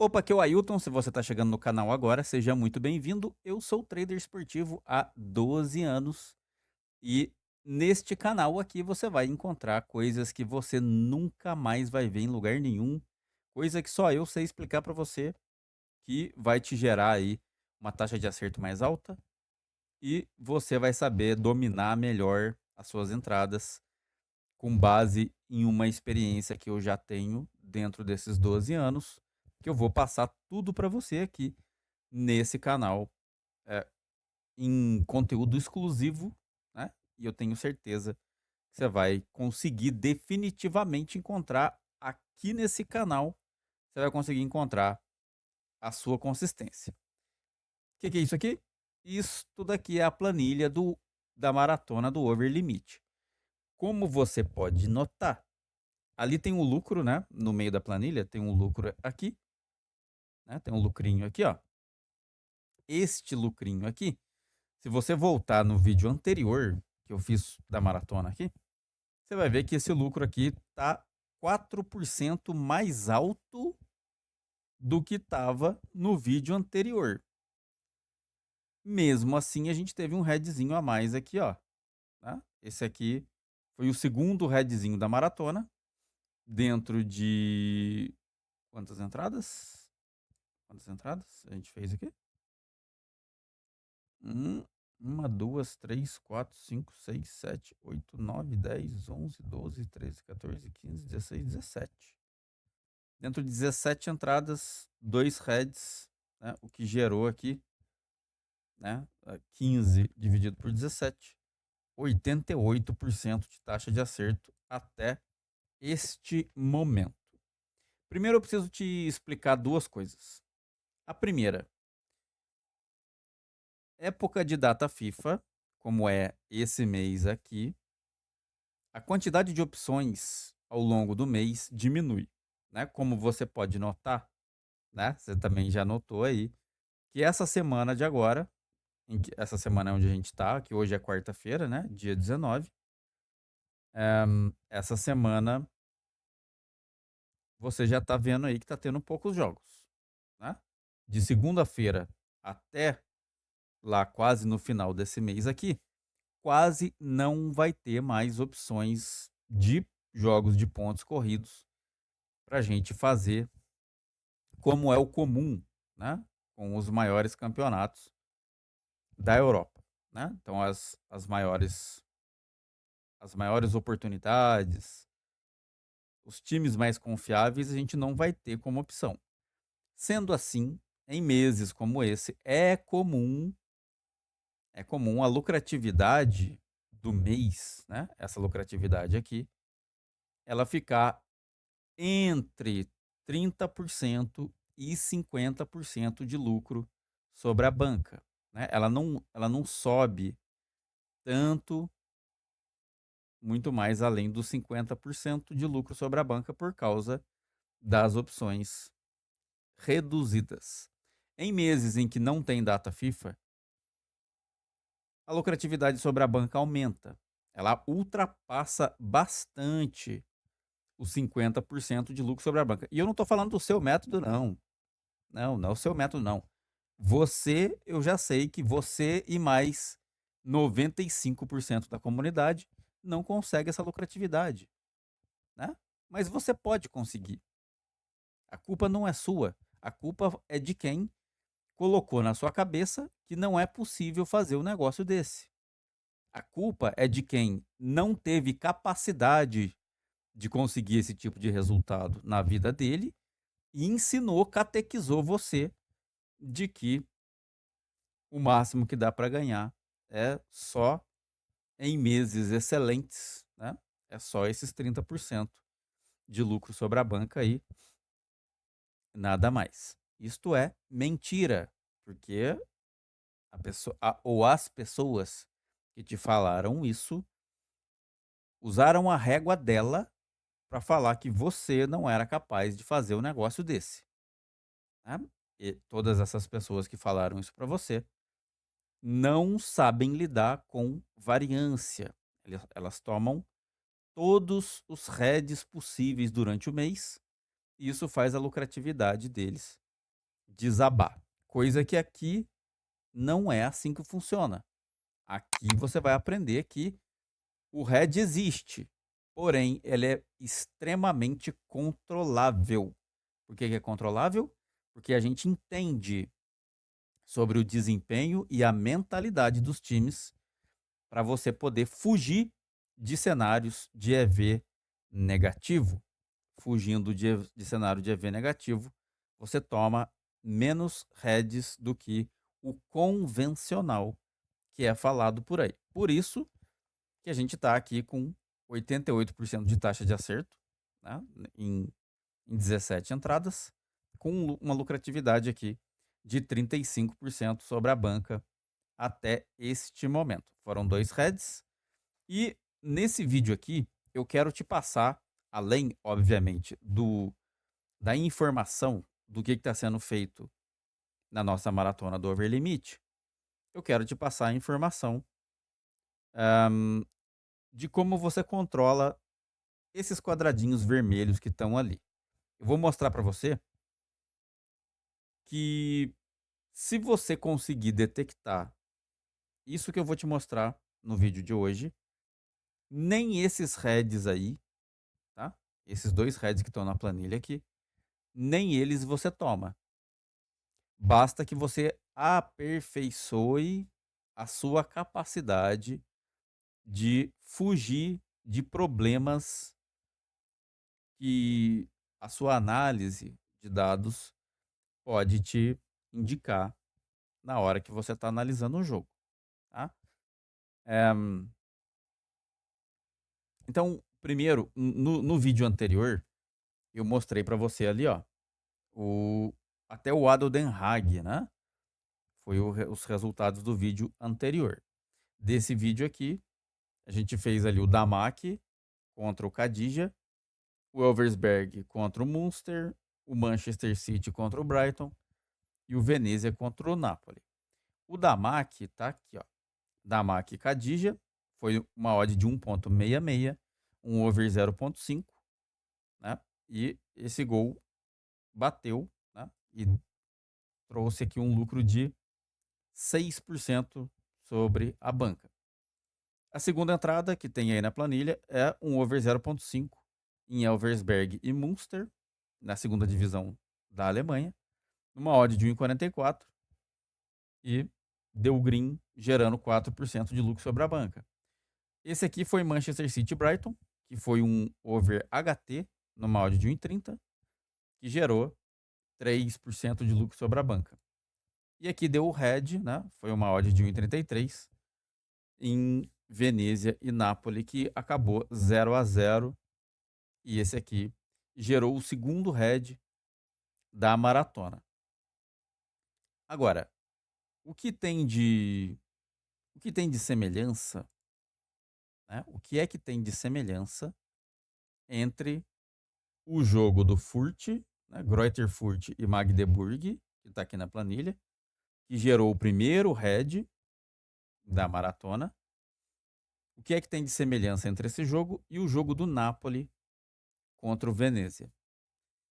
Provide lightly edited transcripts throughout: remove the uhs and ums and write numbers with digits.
Opa, aqui é o Ailton. Se você está chegando no canal agora, seja muito bem-vindo. Eu sou trader esportivo há 12 anos e neste canal aqui você vai encontrar coisas que você nunca mais vai ver em lugar nenhum, coisa que só eu sei explicar para você, que vai te gerar aí uma taxa de acerto mais alta e você vai saber dominar melhor as suas entradas com base em uma experiência que eu já tenho dentro desses 12 anos, que eu vou passar tudo para você aqui nesse canal, eh, em conteúdo exclusivo, né, e eu tenho certeza que você vai conseguir definitivamente encontrar aqui nesse canal, você vai conseguir encontrar a sua consistência. O que que é isso aqui? Isto daqui é a planilha da maratona do Over Limit. Como você pode notar, ali tem um lucro, né, no meio da planilha, tem um lucro aqui, né, tem um lucrinho aqui, ó. Este lucrinho aqui, se você voltar no vídeo anterior que eu fiz da maratona aqui, você vai ver que esse lucro aqui tá 4% mais alto do que estava no vídeo anterior. Mesmo assim, a gente teve um headzinho a mais aqui, ó, né? Esse aqui foi o segundo headzinho da maratona, dentro de quantas entradas? Quantas entradas a gente fez aqui? Um, uma, duas, três, quatro, cinco, seis, sete, oito, nove, 10, 11, 12, 13, 14, 15, 16, 17. Dentro de 17 entradas, dois heads, né, o que gerou aqui, né, 15 dividido por 17, 88% de taxa de acerto até este momento. Primeiro eu preciso te explicar duas coisas. A primeira, época de data FIFA, como é esse mês aqui, a quantidade de opções ao longo do mês diminui, né? Como você pode notar, né? Você também já notou aí que essa semana de agora, essa semana onde a gente tá, que hoje é quarta-feira, né? Dia 19, essa semana você já tá vendo aí que tá tendo poucos jogos, né? De segunda-feira até lá quase no final desse mês aqui, quase não vai ter mais opções de jogos de pontos corridos para a gente fazer como é o comum, né, com os maiores campeonatos da Europa, né? Então as maiores oportunidades, os times mais confiáveis a gente não vai ter como opção. Sendo assim, em meses como esse, é comum a lucratividade do mês, né? Essa lucratividade aqui, ela ficar entre 30% e 50% de lucro sobre a banca, né? Ela não sobe tanto, muito mais além dos 50% de lucro sobre a banca por causa das opções reduzidas. Em meses em que não tem data FIFA, a lucratividade sobre a banca aumenta. Ela ultrapassa bastante os 50% de lucro sobre a banca. E eu não estou falando do seu método, não. Não, não é o seu método, não. Você, eu já sei que você e mais 95% da comunidade não consegue essa lucratividade, né? Mas você pode conseguir. A culpa não é sua. A culpa é de quem colocou na sua cabeça que não é possível fazer um negócio desse. A culpa é de quem não teve capacidade de conseguir esse tipo de resultado na vida dele e ensinou, catequizou você de que o máximo que dá para ganhar é só em meses excelentes, né? É só esses 30% de lucro sobre a banca aí, nada mais. Isto é mentira, porque a pessoa ou as pessoas que te falaram isso usaram a régua dela para falar que você não era capaz de fazer um negócio desse, né? E todas essas pessoas que falaram isso para você não sabem lidar com variância. Elas tomam todos os heads possíveis durante o mês, e isso faz a lucratividade deles desabar. Coisa que aqui não é assim que funciona. Aqui você vai aprender que o hedge existe, porém ele é extremamente controlável. Por que é controlável? Porque a gente entende sobre o desempenho e a mentalidade dos times para você poder fugir de cenários de EV negativo. Fugindo de cenário de EV negativo, você toma menos heads do que o convencional que é falado por aí. Por isso que a gente está aqui com 88% de taxa de acerto, né, em 17 entradas, com uma lucratividade aqui de 35% sobre a banca até este momento. Foram 2 heads e nesse vídeo aqui eu quero te passar, além, obviamente, da informação do que está sendo feito na nossa maratona do Overlimit, eu quero te passar a informação de como você controla esses quadradinhos vermelhos que estão ali. Eu vou mostrar para você que se você conseguir detectar isso que eu vou te mostrar no vídeo de hoje, nem esses heads aí, tá? Esses 2 heads que estão na planilha aqui, nem eles você toma. Basta que você aperfeiçoe a sua capacidade de fugir de problemas que a sua análise de dados pode te indicar na hora que você está analisando um jogo, tá? Eh, então, primeiro, no vídeo anterior, eu mostrei para você ali, ó, até o Adel Den Haag, né? Foi os resultados do vídeo anterior. Desse vídeo aqui, a gente fez ali o Damak contra o Khadija, o Elversberg contra o Munster, o Manchester City contra o Brighton e o Venezia contra o Napoli. O Damak tá aqui, ó. Damak e Khadija foi uma odd de 1,66, um over 0,5, né? E esse gol bateu, né? E trouxe aqui um lucro de 6% sobre a banca. A segunda entrada que tem aí na planilha é um over 0,5 em Elversberg e Münster, na segunda divisão da Alemanha, numa odd de 1,44 e deu green, gerando 4% de lucro sobre a banca. Esse aqui foi Manchester City Brighton, que foi um over HT, numa odd de 1,30, que gerou 3% de lucro sobre a banca. E aqui deu o head, né? Foi uma odd de 1,33 em Venezia e Napoli, que acabou 0-0. E esse aqui gerou o segundo head da maratona. Agora, o que tem de semelhança, né? O que é que tem de semelhança entre o jogo do Furt, né? Greuther Furt e Magdeburg, que está aqui na planilha, que gerou o primeiro head da maratona. O que é que tem de semelhança entre esse jogo e o jogo do Napoli contra o Venezia?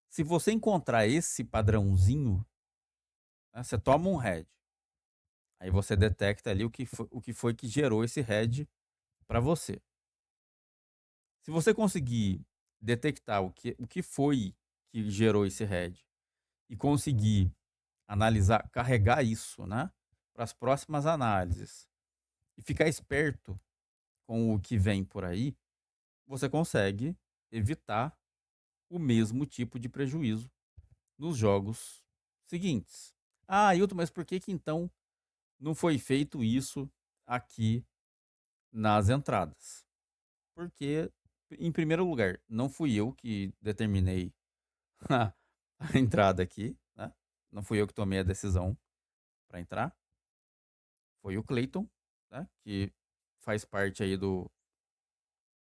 Se você encontrar esse padrãozinho, né, você toma um head. Aí você detecta ali o que foi que gerou esse head para você. Se você conseguir detectar o que foi que gerou esse head e conseguir analisar, carregar isso, né, para as próximas análises e ficar esperto com o que vem por aí, você consegue evitar o mesmo tipo de prejuízo nos jogos seguintes. Ah, Hilton, mas por que então não foi feito isso aqui nas entradas? Porque, em primeiro lugar, não fui eu que determinei a entrada aqui, né? Não fui eu que tomei a decisão para entrar. Foi o Clayton, né? Que faz parte aí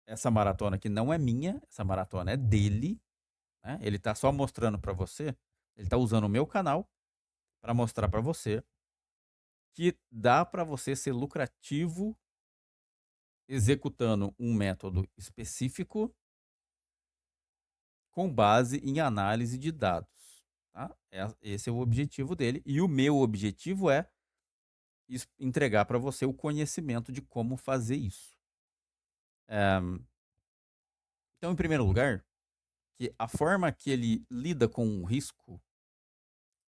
essa maratona que não é minha, essa maratona é dele, né? Ele tá só mostrando para você, ele tá usando o meu canal para mostrar para você que dá para você ser lucrativo executando um método específico com base em análise de dados, tá? Esse é o objetivo dele. E o meu objetivo é entregar para você o conhecimento de como fazer isso. Então, em primeiro lugar, que a forma que ele lida com o risco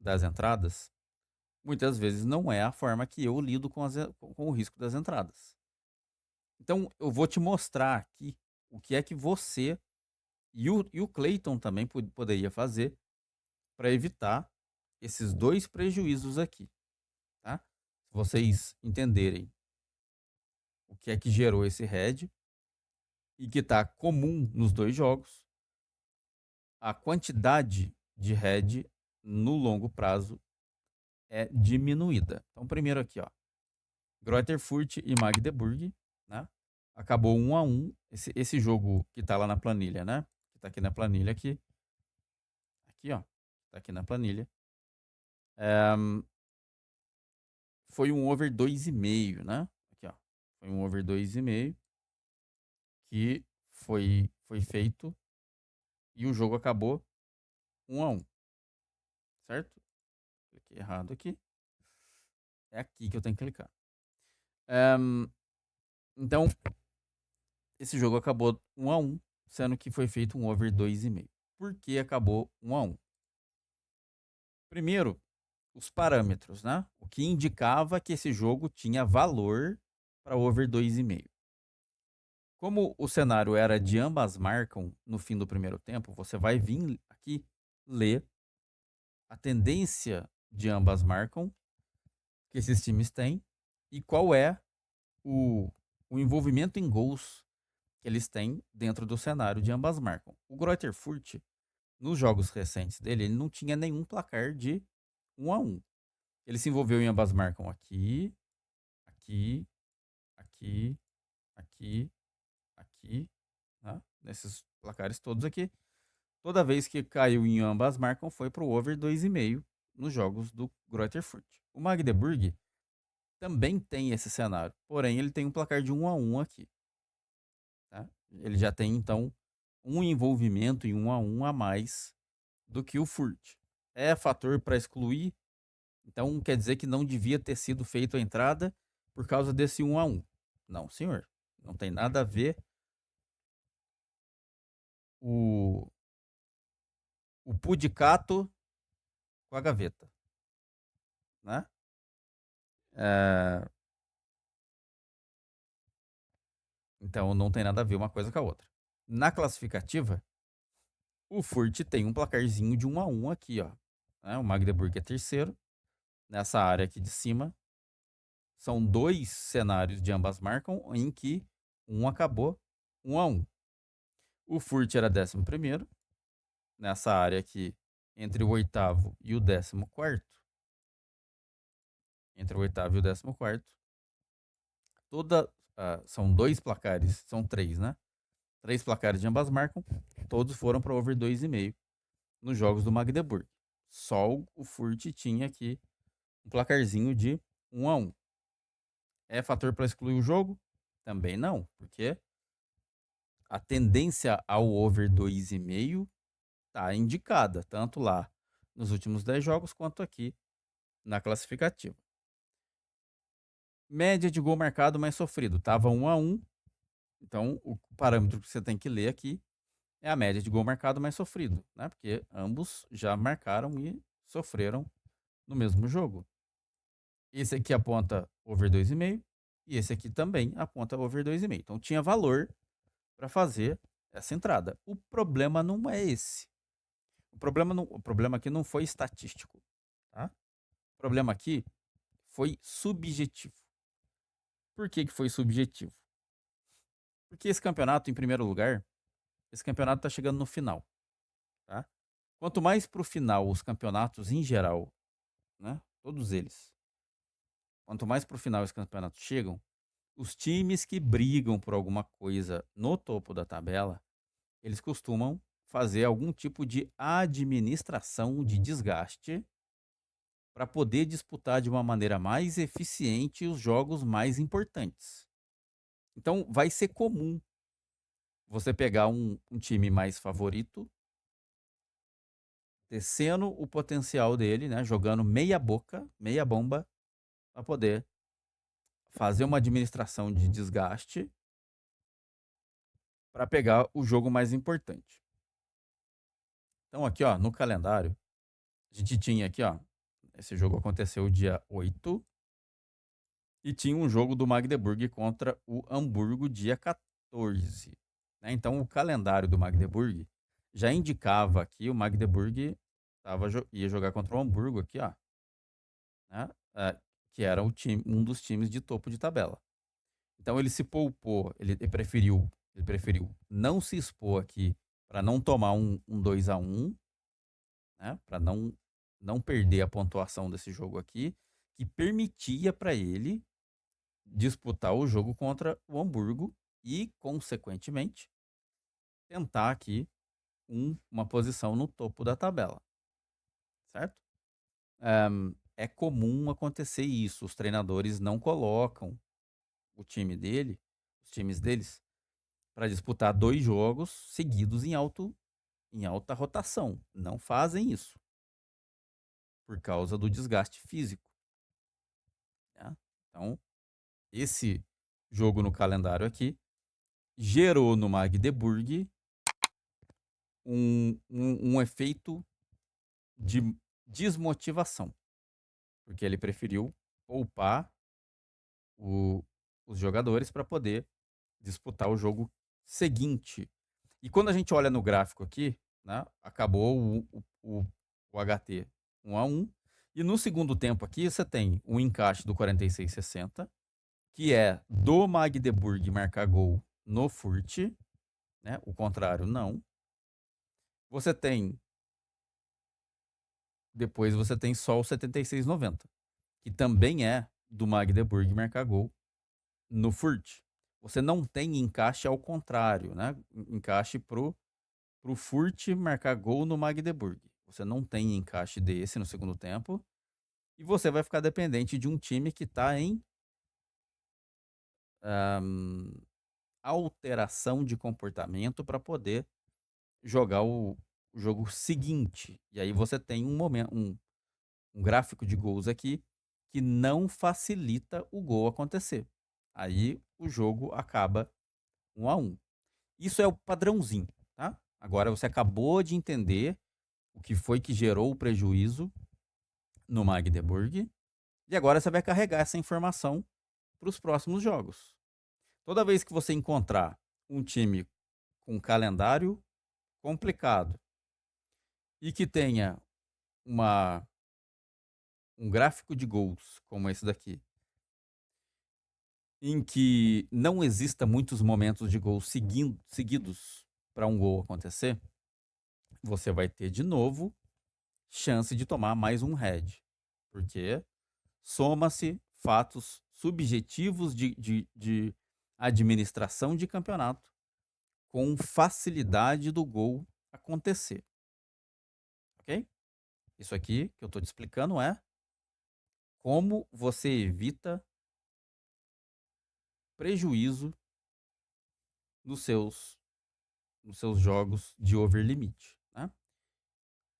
das entradas, muitas vezes não é a forma que eu lido com o risco das entradas. Então, eu vou te mostrar aqui o que é que você e o Clayton também poderia fazer para evitar esses dois prejuízos aqui, tá? Se vocês entenderem o que é que gerou esse head e que está comum nos dois jogos, a quantidade de head no longo prazo é diminuída. Então, primeiro aqui, ó, Greuther Fürth e Magdeburg, né? Acabou 1-1. Esse jogo que tá lá na planilha, né? Que tá aqui na planilha aqui. Aqui, ó. Tá aqui na planilha. Foi um over 2,5, né? Aqui, ó. Foi um over 2,5 que foi feito e o jogo acabou 1-1. Certo? Cliquei errado aqui. É aqui que eu tenho que clicar. Então, esse jogo acabou 1-1, sendo que foi feito um over 2,5. Por que acabou 1-1? Primeiro, os parâmetros, né? O que indicava que esse jogo tinha valor para over 2,5. Como o cenário era de ambas marcam no fim do primeiro tempo, você vai vir aqui ler a tendência de ambas marcam que esses times têm e qual é o envolvimento em gols que eles têm dentro do cenário de ambas marcam. O Greuther Fürth, nos jogos recentes dele, ele não tinha nenhum placar de 1-1. Ele se envolveu em ambas marcam aqui, aqui, aqui, aqui, aqui, né? Nesses placares todos aqui. Toda vez que caiu em ambas marcam foi pro over 2,5 nos jogos do Greuther Fürth. O Magdeburg também tem esse cenário, porém ele tem um placar de 1-1 aqui. Tá? Ele já tem então um envolvimento em 1-1 a mais do que o Fürth. É fator para excluir, então quer dizer que não devia ter sido feito a entrada por causa desse 1-1. Não, senhor. Não tem nada a ver o pudicato com a gaveta, né? Então não tem nada a ver uma coisa com a outra. Na classificativa, o Fürth tem um placarzinho de 1-1 aqui, ó. O Magdeburg é terceiro. Nessa área aqui de cima, são dois cenários de ambas marcam em que um acabou 1-1. O Fürth era 11º. Nessa área aqui, entre o oitavo e o 14º. Entre o oitavo e o 14º. São dois placares, são três, né? Três placares de ambas marcam, todos foram para over 2,5 nos jogos do Magdeburg. Só o Fürth tinha aqui um placarzinho de 1-1. É fator para excluir o jogo? Também não, porque a tendência ao over 2,5 está indicada, tanto lá nos últimos 10 jogos quanto aqui na classificativa. Média de gol marcado mais sofrido, estava 1-1. Então, o parâmetro que você tem que ler aqui é a média de gol marcado mais sofrido, né? Porque ambos já marcaram e sofreram no mesmo jogo. Esse aqui aponta over 2,5 e esse aqui também aponta over 2,5. Então tinha valor para fazer essa entrada. O problema não é esse. O problema aqui não foi estatístico, tá? O problema aqui foi subjetivo. Por que foi subjetivo? Porque esse campeonato, em primeiro lugar, esse campeonato está chegando no final, tá? Quanto mais para o final os campeonatos em geral, né? Todos eles. Quanto mais para o final os campeonatos chegam, os times que brigam por alguma coisa no topo da tabela, eles costumam fazer algum tipo de administração de desgaste para poder disputar de uma maneira mais eficiente os jogos mais importantes. Então, vai ser comum você pegar um time mais favorito tecendo o potencial dele, né? Jogando meia boca, meia bomba, para poder fazer uma administração de desgaste para pegar o jogo mais importante. Então aqui, ó, no calendário, a gente tinha aqui, ó, esse jogo aconteceu dia 8 e tinha um jogo do Magdeburg contra o Hamburgo dia 14. Né? Então o calendário do Magdeburg já indicava que o Magdeburg ia jogar contra o Hamburgo aqui, ó, né? Que era um dos times de topo de tabela. Então ele se poupou, ele preferiu não se expor aqui para não tomar um 2-1, né? Para não perder a pontuação desse jogo aqui, que permitia para ele disputar o jogo contra o Hamburgo e, consequentemente, tentar aqui uma posição no topo da tabela, certo? É comum acontecer isso, os treinadores não colocam os times deles, para disputar 2 jogos seguidos em alta rotação. Não fazem isso por causa do desgaste físico. Né? Então, esse jogo no calendário aqui gerou no Magdeburg um efeito de desmotivação, porque ele preferiu poupar os jogadores para poder disputar o jogo seguinte. E quando a gente olha no gráfico aqui, né, acabou o HT 1-1, e no segundo tempo aqui você tem o encaixe do 46-60, que é do Magdeburg marcar gol no Furt, né, o contrário não. Depois você tem só o 76-90, que também é do Magdeburg marcar gol no Furt. Você não tem encaixe ao contrário, né? Encaixe pro Furt marcar gol no Magdeburg. Você não tem encaixe desse no segundo tempo. E você vai ficar dependente de um time que está em alteração de comportamento para poder jogar o jogo seguinte. E aí você tem um gráfico de gols aqui que não facilita o gol acontecer. Aí o jogo acaba 1-1. Isso é o padrãozinho, tá? Agora você acabou de entender o que foi que gerou o prejuízo no Magdeburg. E agora você vai carregar essa informação para os próximos jogos. Toda vez que você encontrar um time com um calendário complicado e que tenha um gráfico de gols como esse daqui, em que não exista muitos momentos de gols seguidos para um gol acontecer, você vai ter de novo chance de tomar mais um head. Porque soma-se fatos subjetivos de administração de campeonato com facilidade do gol acontecer. Ok? Isso aqui que eu estou te explicando é como você evita prejuízo nos seus jogos de over limit, né?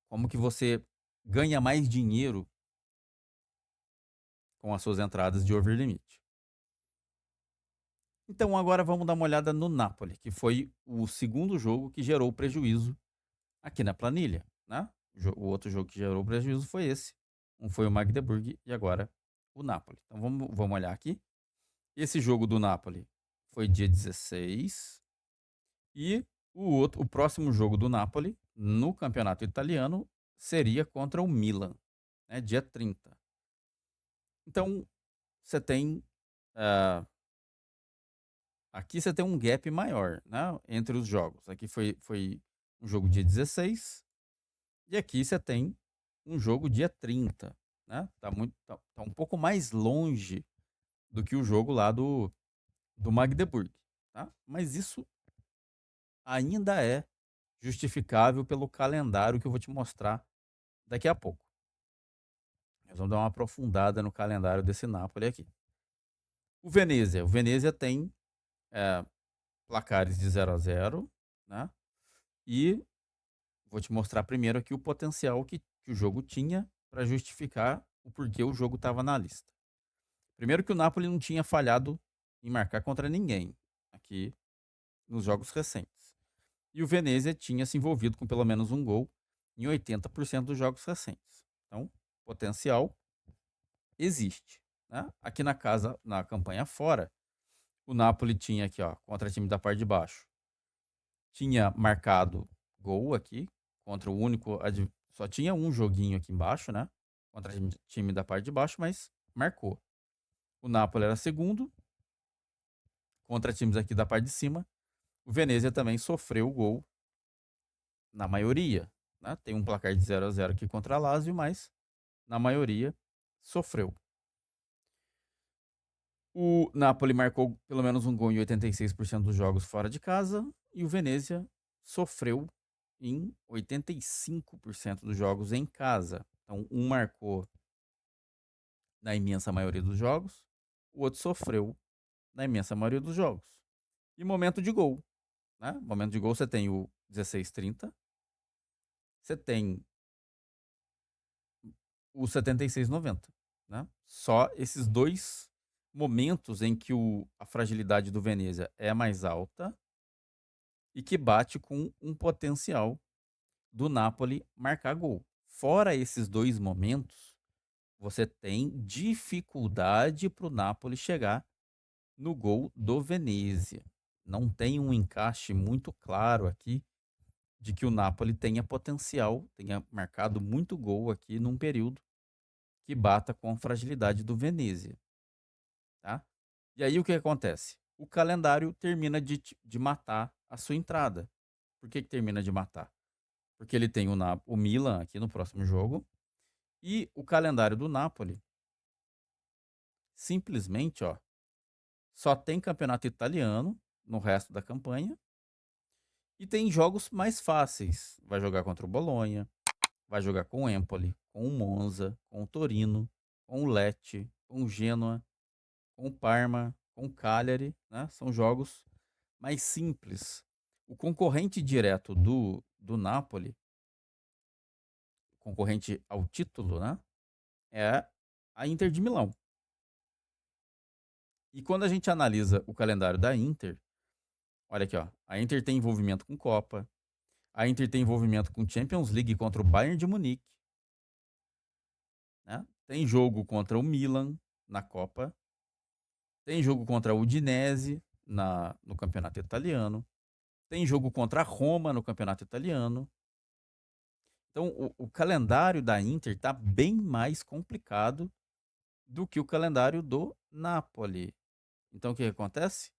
Como que você ganha mais dinheiro com as suas entradas de over limit. Então agora vamos dar uma olhada no Napoli, que foi o segundo jogo que gerou prejuízo aqui na planilha, né? O outro jogo que gerou prejuízo foi esse. Um foi o Magdeburg e agora o Napoli. Então vamos olhar aqui. Esse jogo do Napoli foi dia 16 e o próximo jogo do Napoli no campeonato italiano seria contra o Milan, né, dia 30. Então você tem aqui você tem um gap maior, né, entre os jogos. Aqui foi um jogo dia 16 e aqui você tem um jogo dia 30, né? Tá um pouco mais longe do que o jogo lá do Magdeburg, tá? Mas isso ainda é justificável pelo calendário que eu vou te mostrar daqui a pouco. Nós vamos dar uma aprofundada no calendário desse Napoli aqui. O Venezia tem placares de 0-0, né? E vou te mostrar primeiro aqui o potencial que o jogo tinha para justificar o porquê o jogo estava na lista. Primeiro que o Napoli não tinha falhado em marcar contra ninguém aqui nos jogos recentes. E o Venezia tinha se envolvido com pelo menos um gol em 80% dos jogos recentes. Então, potencial existe. Né? Aqui na casa, na campanha fora, o Napoli tinha aqui, ó, contra time da parte de baixo. Tinha marcado gol aqui, contra o único. Só tinha um joguinho aqui embaixo, né? Contra o time da parte de baixo, mas marcou. O Napoli era segundo, contra times aqui da parte de cima. O Venezia também sofreu gol na maioria. Né? Tem um placar de 0-0 aqui contra a Lazio, mas na maioria sofreu. O Napoli marcou pelo menos um gol em 86% dos jogos fora de casa e o Venezia sofreu em 85% dos jogos em casa. Então, um marcou na imensa maioria dos jogos, o outro sofreu na imensa maioria dos jogos. E momento de gol. Né? Momento de gol você tem o 16-30, você tem o 76-90. Né? Só esses dois momentos em que a fragilidade do Venezia é mais alta e que bate com um potencial do Napoli marcar gol. Fora esses dois momentos, você tem dificuldade para o Napoli chegar no gol do Venezia. Não tem um encaixe muito claro aqui de que o Napoli tenha potencial, tenha marcado muito gol aqui num período que bata com a fragilidade do Venezia. Tá? E aí o que acontece? O calendário termina de matar a sua entrada. Por que termina de matar? Porque ele tem o Milan aqui no próximo jogo e o calendário do Napoli simplesmente, ó, só tem campeonato italiano no resto da campanha e tem jogos mais fáceis. Vai jogar contra o Bolonha, vai jogar com o Empoli, com o Monza, com o Torino, com o Lecce, com o Genoa, com o Parma, com o Cagliari, né? São jogos mais simples. O concorrente direto do Napoli, concorrente ao título, né? É a Inter de Milão. E quando a gente analisa o calendário da Inter, olha aqui, ó, a Inter tem envolvimento com Copa, a Inter tem envolvimento com Champions League contra o Bayern de Munique, né? Tem jogo contra o Milan na Copa, tem jogo contra o Udinese no Campeonato Italiano, tem jogo contra a Roma no Campeonato Italiano. Então, o calendário da Inter está bem mais complicado do que o calendário do Napoli. Então, o que acontece?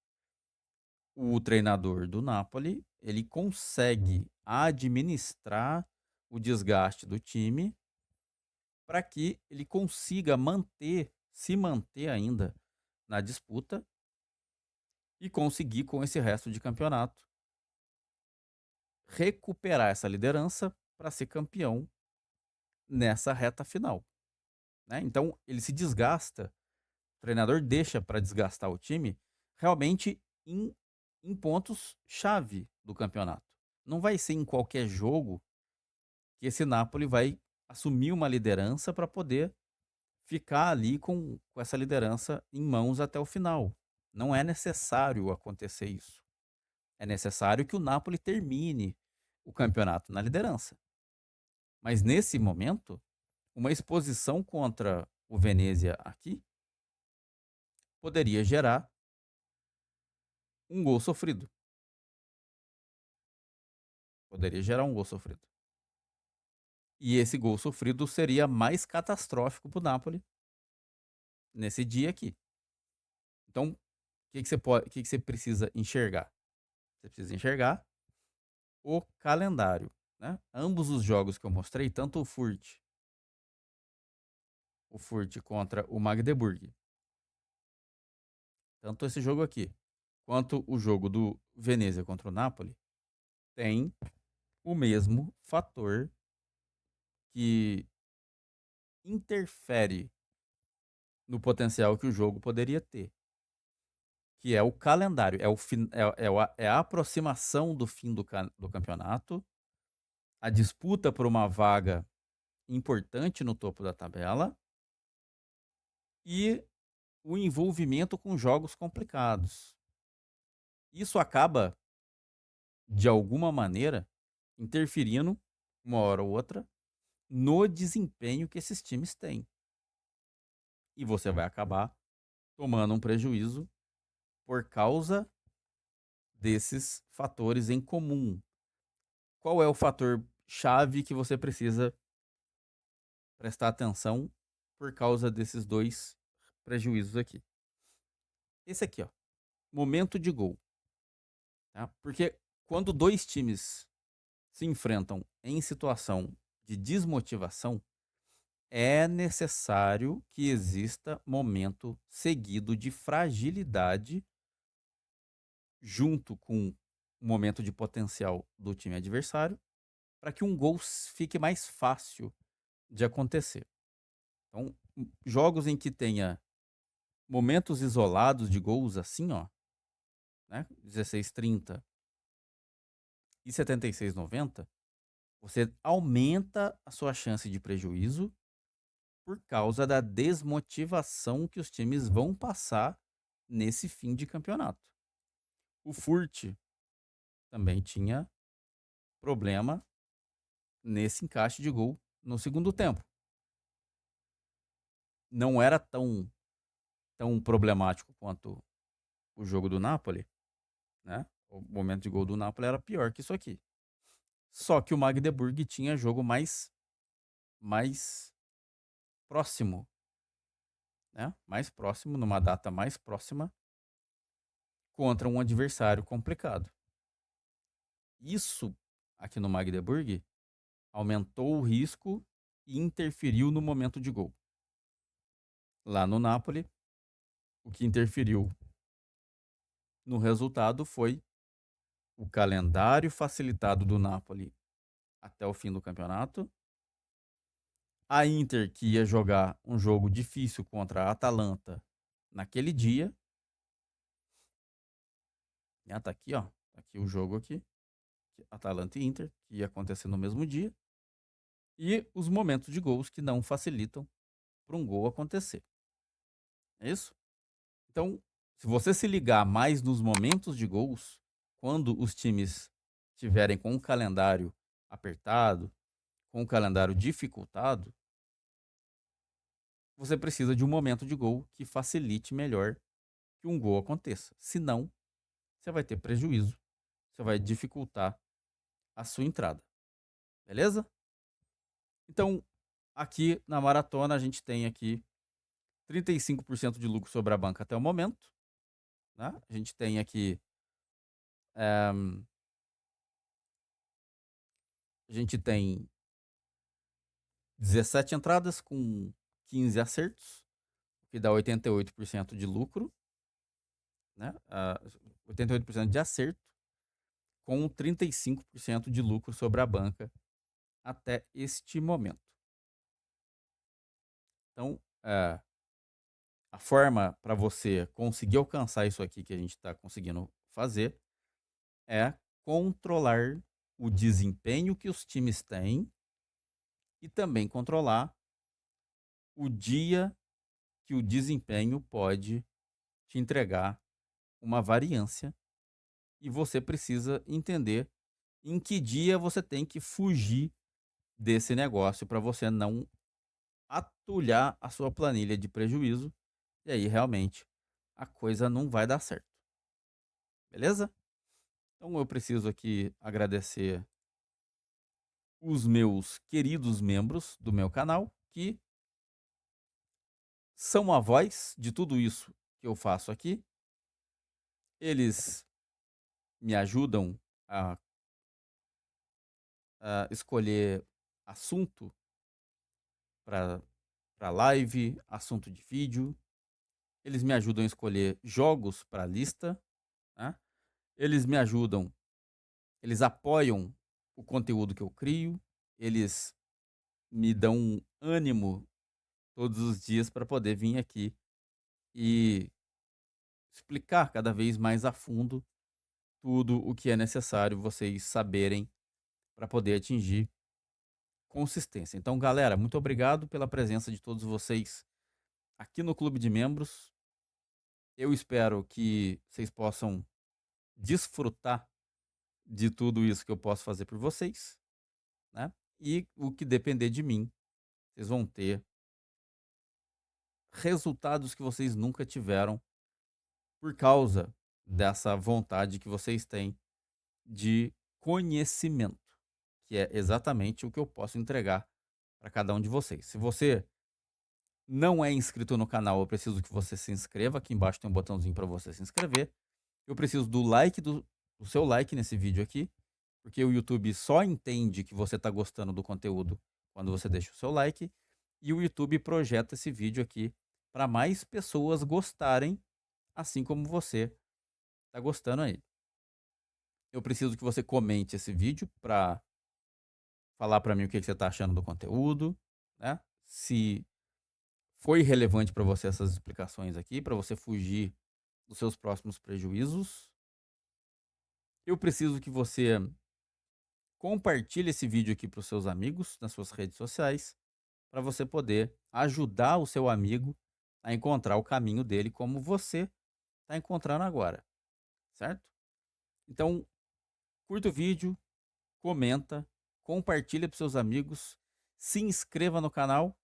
O treinador do Napoli, ele consegue administrar o desgaste do time para que ele consiga se manter ainda na disputa e conseguir com esse resto de campeonato recuperar essa liderança para ser campeão nessa reta final. Né? Então ele se desgasta, o treinador deixa para desgastar o time realmente em pontos chave do campeonato. Não vai ser em qualquer jogo que esse Napoli vai assumir uma liderança para poder ficar ali com essa liderança em mãos até o final. Não é necessário acontecer isso. É necessário que o Napoli termine o campeonato na liderança. Mas nesse momento, uma exposição contra o Venezia aqui poderia gerar um gol sofrido. Poderia gerar um gol sofrido. E esse gol sofrido seria mais catastrófico para o Napoli nesse dia aqui. Então, o que você precisa enxergar? Você precisa enxergar o calendário. Né? Ambos os jogos que eu mostrei, tanto o Furt contra o Magdeburg, tanto esse jogo aqui, quanto o jogo do Venezia contra o Napoli, tem o mesmo fator que interfere no potencial que o jogo poderia ter, que é o calendário, é a aproximação do fim do campeonato, a disputa por uma vaga importante no topo da tabela e o envolvimento com jogos complicados. Isso acaba, de alguma maneira, interferindo, uma hora ou outra, no desempenho que esses times têm. E você vai acabar tomando um prejuízo por causa desses fatores em comum. Qual é o fator chave que você precisa prestar atenção por causa desses dois prejuízos aqui? Esse aqui, ó, momento de gol. Tá? Porque quando dois times se enfrentam em situação de desmotivação, é necessário que exista momento seguido de fragilidade junto com o momento de potencial do time adversário para que um gol fique mais fácil de acontecer. Então, jogos em que tenha momentos isolados de gols assim, ó, né, 16:30 e 76:90, você aumenta a sua chance de prejuízo por causa da desmotivação que os times vão passar nesse fim de campeonato. O Furt também tinha problema nesse encaixe de gol no segundo tempo. Não era tão problemático quanto o jogo do Napoli, né? O momento de gol do Napoli era pior que isso aqui. Só que o Magdeburg tinha jogo mais próximo, né? Mais próximo, numa data mais próxima, contra um adversário complicado. Isso aqui no Magdeburg aumentou o risco e interferiu no momento de gol. Lá no Napoli, o que interferiu no resultado foi o calendário facilitado do Napoli até o fim do campeonato. A Inter, que ia jogar um jogo difícil contra a Atalanta naquele dia. Tá aqui, ó. Tá aqui o jogo aqui. Atalanta e Inter, que ia acontecer no mesmo dia. E os momentos de gols que não facilitam para um gol acontecer. É isso? Então, se você se ligar mais nos momentos de gols, quando os times estiverem com um calendário apertado, com um calendário dificultado, você precisa de um momento de gol que facilite melhor que um gol aconteça. Senão, você vai ter prejuízo. Você vai dificultar a sua entrada. Beleza? Então, aqui na maratona, a gente tem aqui 35% de lucro sobre a banca até o momento. Né? A gente tem aqui... a gente tem 17 entradas com 15 acertos, o que dá 88% de lucro. Né? 88% de acerto, com 35% de lucro sobre a banca até este momento. Então, a forma para você conseguir alcançar isso aqui que a gente está conseguindo fazer é controlar o desempenho que os times têm e também controlar o dia que o desempenho pode te entregar uma variância e você precisa entender em que dia você tem que fugir desse negócio para você não atulhar a sua planilha de prejuízo e aí realmente a coisa não vai dar certo. Beleza? Então eu preciso aqui agradecer os meus queridos membros do meu canal que são a voz de tudo isso que eu faço aqui. Eles me ajudam a escolher assunto para live, assunto de vídeo. Eles me ajudam a escolher jogos para a lista. Né? Eles me ajudam, eles apoiam o conteúdo que eu crio. Eles me dão ânimo todos os dias para poder vir aqui e explicar cada vez mais a fundo tudo o que é necessário vocês saberem para poder atingir consistência. Então, galera, muito obrigado pela presença de todos vocês aqui no Clube de Membros. Eu espero que vocês possam desfrutar de tudo isso que eu posso fazer por vocês, né? E o que depender de mim, vocês vão ter resultados que vocês nunca tiveram por causa dessa vontade que vocês têm de conhecimento, que é exatamente o que eu posso entregar para cada um de vocês. Se você não é inscrito no canal, eu preciso que você se inscreva. Aqui embaixo tem um botãozinho para você se inscrever. Eu preciso do like, do seu like nesse vídeo aqui, porque o YouTube só entende que você está gostando do conteúdo quando você deixa o seu like. E o YouTube projeta esse vídeo aqui para mais pessoas gostarem, assim como você está gostando aí. Eu preciso que você comente esse vídeo para falar para mim o que você está achando do conteúdo, né? Se foi relevante para você essas explicações aqui, para você fugir dos seus próximos prejuízos. Eu preciso que você compartilhe esse vídeo aqui para os seus amigos nas suas redes sociais, para você poder ajudar o seu amigo a encontrar o caminho dele como você está encontrando agora, certo? Então, curta o vídeo, comenta, compartilha para seus amigos, se inscreva no canal,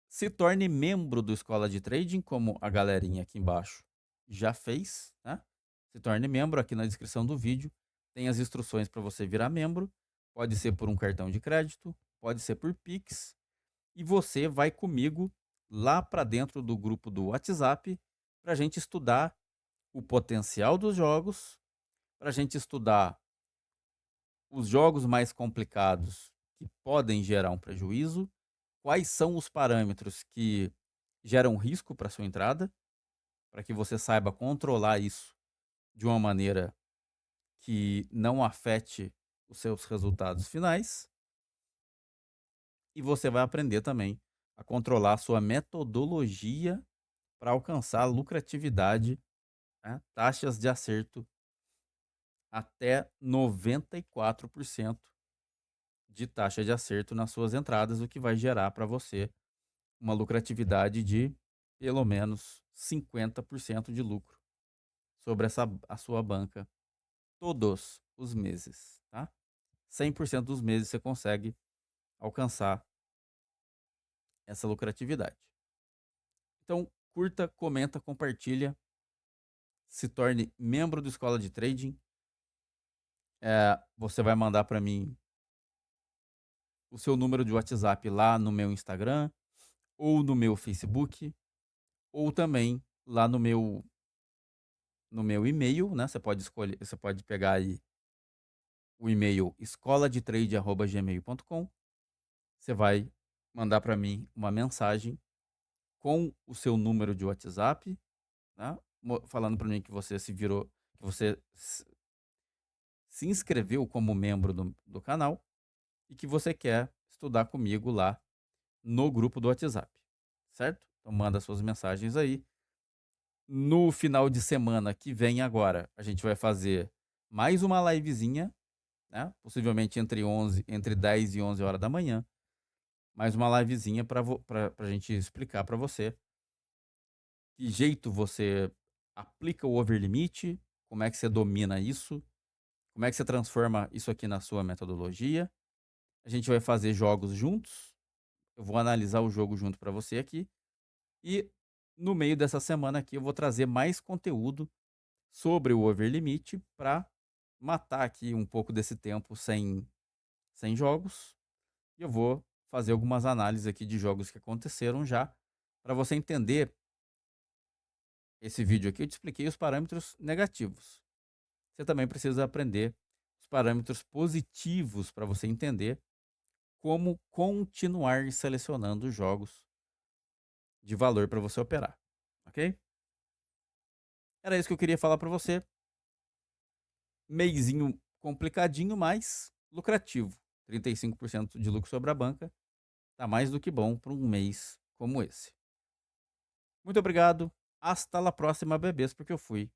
se torne membro do Escola de Trading, como a galerinha aqui embaixo já fez, né? Se torne membro, aqui na descrição do vídeo tem as instruções para você virar membro. Pode ser por um cartão de crédito, pode ser por Pix, e você vai comigo lá para dentro do grupo do WhatsApp para a gente estudar o potencial dos jogos, para a gente estudar os jogos mais complicados que podem gerar um prejuízo, quais são os parâmetros que geram risco para sua entrada, para que você saiba controlar isso de uma maneira que não afete os seus resultados finais. E você vai aprender também a controlar a sua metodologia para alcançar lucratividade, né? Taxas de acerto até 94% de taxa de acerto nas suas entradas, o que vai gerar para você uma lucratividade de pelo menos 50% de lucro sobre a sua banca todos os meses, tá? 100% dos meses você consegue alcançar essa lucratividade. Então, curta, comenta, compartilha, se torne membro do Escola de Trading. Você vai mandar para mim o seu número de WhatsApp lá no meu Instagram, ou no meu Facebook, ou também lá no meu e-mail, né? Você pode escolher, você pode pegar aí o e-mail escoladetrade@gmail.com. Você vai mandar para mim uma mensagem com o seu número de WhatsApp, né? Falando para mim que você se virou, que você se inscreveu como membro do canal e que você quer estudar comigo lá no grupo do WhatsApp, certo? Então manda suas mensagens aí. No final de semana que vem agora, a gente vai fazer mais uma livezinha, né? Possivelmente entre 10 e 11 horas da manhã. Mais uma livezinha para a gente explicar para você que jeito você aplica o overlimit, como é que você domina isso, como é que você transforma isso aqui na sua metodologia. A gente vai fazer jogos juntos. Eu vou analisar o jogo junto para você aqui. E no meio dessa semana aqui eu vou trazer mais conteúdo sobre o overlimit para matar aqui um pouco desse tempo sem jogos. E eu vou fazer algumas análises aqui de jogos que aconteceram já, para você entender. Esse vídeo aqui eu te expliquei os parâmetros negativos. Você também precisa aprender os parâmetros positivos para você entender como continuar selecionando jogos de valor para você operar, ok? Era isso que eu queria falar para você. Meizinho complicadinho, mas lucrativo. 35% de lucro sobre a banca. Tá mais do que bom para um mês como esse. Muito obrigado. Hasta la próxima, bebês, porque eu fui.